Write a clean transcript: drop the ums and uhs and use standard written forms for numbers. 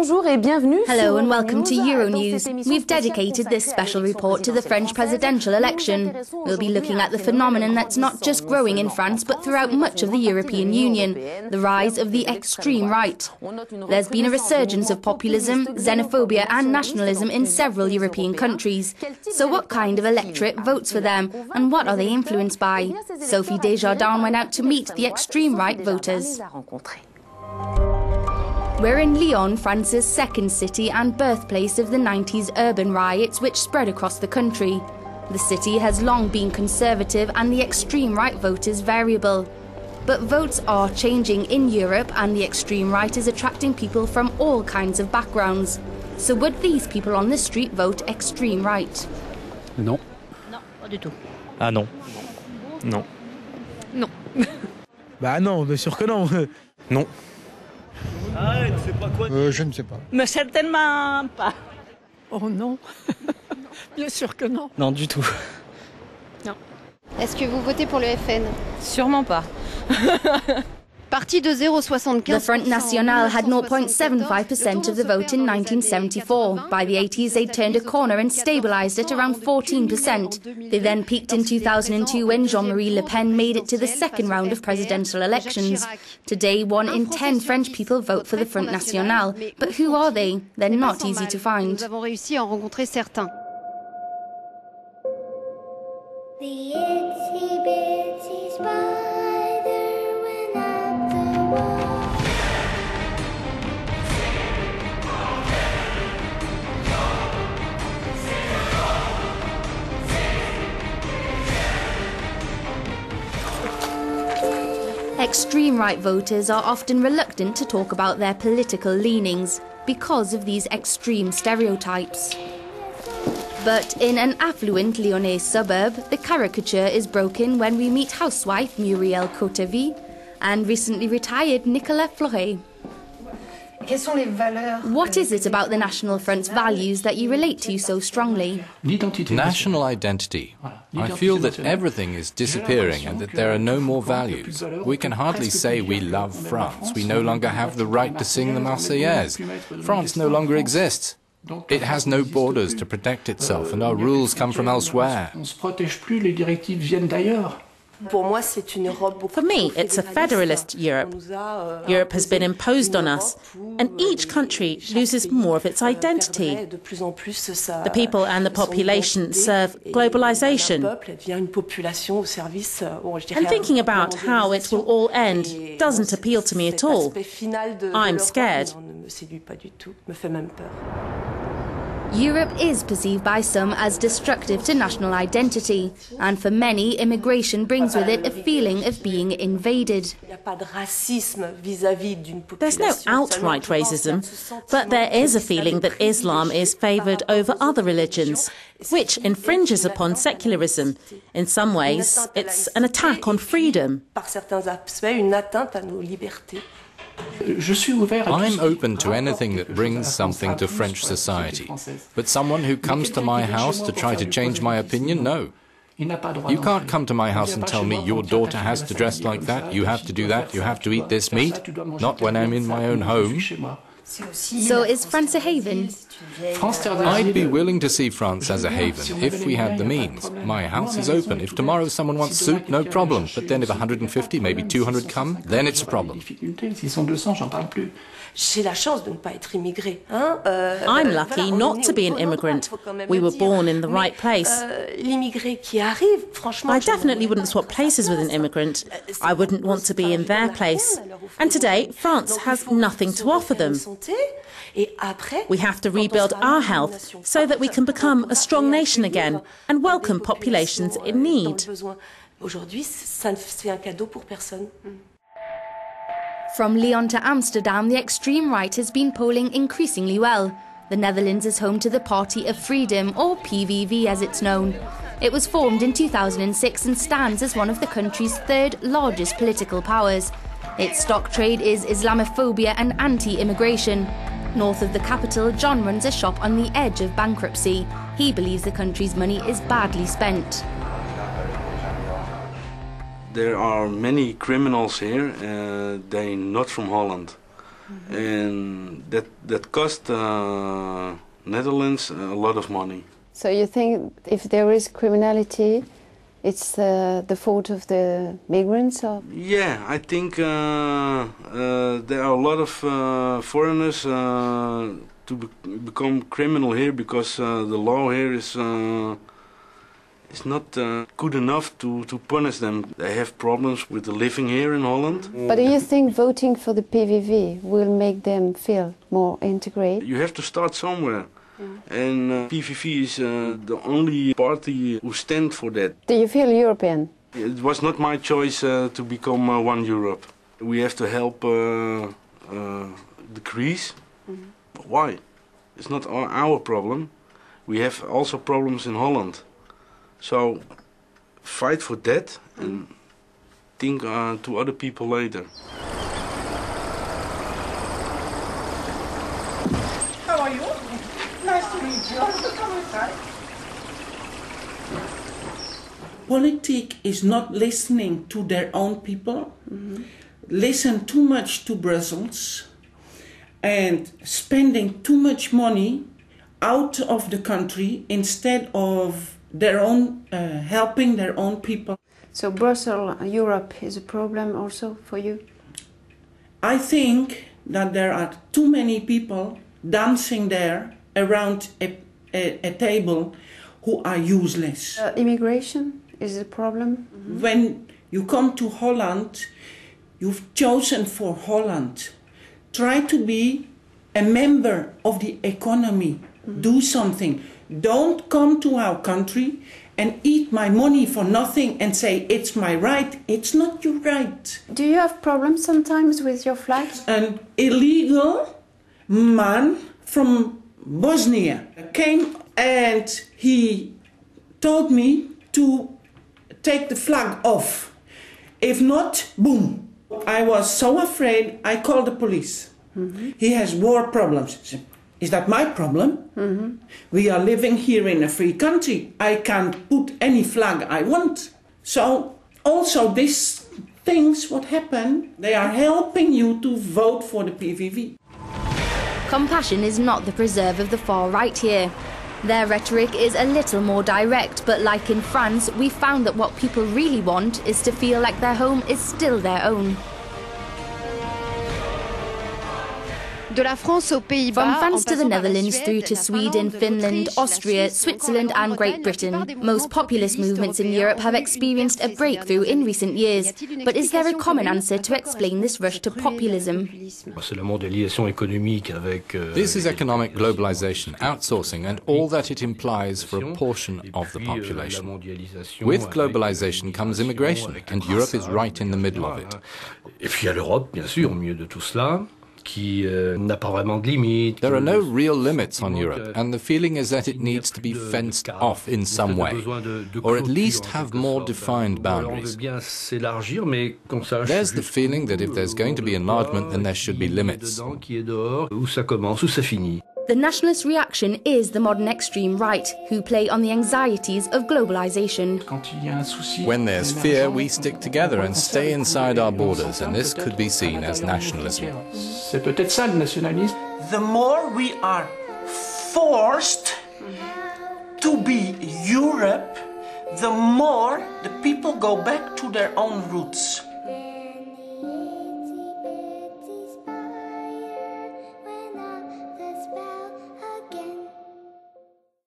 Hello and welcome to Euronews. We've dedicated this special report to the French presidential election. We'll be looking at the phenomenon that's not just growing in France but throughout much of the European Union, the rise of the extreme right. There's been a resurgence of populism, xenophobia and nationalism in several European countries. So what kind of electorate votes for them and what are they influenced by? Sophie Desjardins went out to meet the extreme right voters. We're in Lyon, France's second city and birthplace of the 90s urban riots which spread across the country. The city has long been conservative and the extreme right vote is variable. But votes are changing in Europe and the extreme right is attracting people from all kinds of backgrounds. So would these people on the street vote extreme right? Non. Non, pas du tout. Ah non. Non. Non. Bah non, bien sûr que non. Non. Je ne sais pas. Mais certainement pas. Oh non. Bien sûr que non. Non, du tout. Non. Est-ce que vous votez pour le FN? Sûrement pas. Parti de 0,75%. The Front National had 0.75% of the vote in 1974. By the 80s, they turned a corner and stabilised at around 14%. They then peaked in 2002 when Jean-Marie Le Pen made it to the second round of presidential elections. Today, 1 in 10 French people vote for the Front National. But who are they? They're not easy to find. Nous avons réussi à en rencontrer certains. Extreme right voters are often reluctant to talk about their political leanings because of these extreme stereotypes. But in an affluent Lyonnais suburb, the caricature is broken when we meet housewife Muriel Coativy and recently retired Nicolas Flores. What is it about the National Front's values that you relate to so strongly? National identity. I feel that everything is disappearing and that there are no more values. We can hardly say we love France. We no longer have the right to sing the Marseillaise. France no longer exists. It has no borders to protect itself and our rules come from elsewhere. For me, it's a federalist Europe. Europe has been imposed on us, and each country loses more of its identity. The people and the population serve globalization. And thinking about how it will all end doesn't appeal to me at all. I'm scared. Europe is perceived by some as destructive to national identity, and for many, immigration brings with it a feeling of being invaded. There's no outright racism, but there is a feeling that Islam is favoured over other religions, which infringes upon secularism. In some ways, it's an attack on freedom. I'm open to anything that brings something to French society. But someone who comes to my house to try to change my opinion, no. You can't come to my house and tell me your daughter has to dress like that, you have to do that, you have to eat this meat. Not when I'm in my own home. So is France a haven? I'd be willing to see France as a haven if we had the means. My house is open. If tomorrow someone wants soup, no problem. But then if 150, maybe 200 come, then it's a problem. I'm lucky not to be an immigrant. We were born in the right place. I definitely wouldn't swap places with an immigrant. I wouldn't want to be in their place. And today, France has nothing to offer them. We have to rebuild our health so that we can become a strong nation again and welcome populations in need. From Lyon to Amsterdam, the extreme right has been polling increasingly well. The Netherlands is home to the Party of Freedom, or PVV as it's known. It was formed in 2006 and stands as one of the country's third largest political powers. Its stock trade is Islamophobia and anti-immigration. North of the capital, John runs a shop on the edge of bankruptcy. He believes the country's money is badly spent. There are many criminals here, they're not from Holland. and that cost Netherlands a lot of money. So you think if there is criminality, it's the fault of the migrants? Or? Yeah, I think there are a lot of foreigners to become criminal here because the law here is not good enough to punish them. They have problems with the living here in Holland. But do you think voting for the PVV will make them feel more integrated? You have to start somewhere. And PVV is the only party who stands for that. Do you feel European? It was not my choice to become one Europe. We have to help the Greece. But why? It's not our problem. We have also problems in Holland. So fight for that and think to other people later. How are you? Nice to meet you. Come inside. Politics is not listening to their own people, listen too much to Brussels, and spending too much money out of the country instead of their own helping their own people. So Brussels, Europe is a problem also for you? I think that there are too many people dancing there around a table who are useless. Immigration is a problem? When you come to Holland, you've chosen for Holland. Try to be a member of the economy. Do something. Don't come to our country and eat my money for nothing and say it's my right. It's not your right. Do you have problems sometimes with your flag? An illegal man from Bosnia came and he told me to take the flag off. If not, boom. I was so afraid I called the police. He has war problems. Is that my problem? We are living here in a free country. I can't put any flag I want. So also these things what happen, they are helping you to vote for the PVV. Compassion is not the preserve of the far right here. Their rhetoric is a little more direct, but like in France, we found that what people really want is to feel like their home is still their own. From France to the Netherlands, through to Sweden, Finland, Austria, Switzerland and Great Britain, most populist movements in Europe have experienced a breakthrough in recent years. But is there a common answer to explain this rush to populism? This is economic globalization, outsourcing and all that it implies for a portion of the population. With globalization comes immigration, and Europe is right in the middle of it. There are no real limits on Europe, and the feeling is that it needs to be fenced off in some way, or at least have more defined boundaries. There's the feeling that if there's going to be enlargement, then there should be limits. The nationalist reaction is the modern extreme right, who play on the anxieties of globalization. When there's fear, we stick together and stay inside our borders, and this could be seen as nationalism. The more we are forced to be Europe, the more the people go back to their own roots.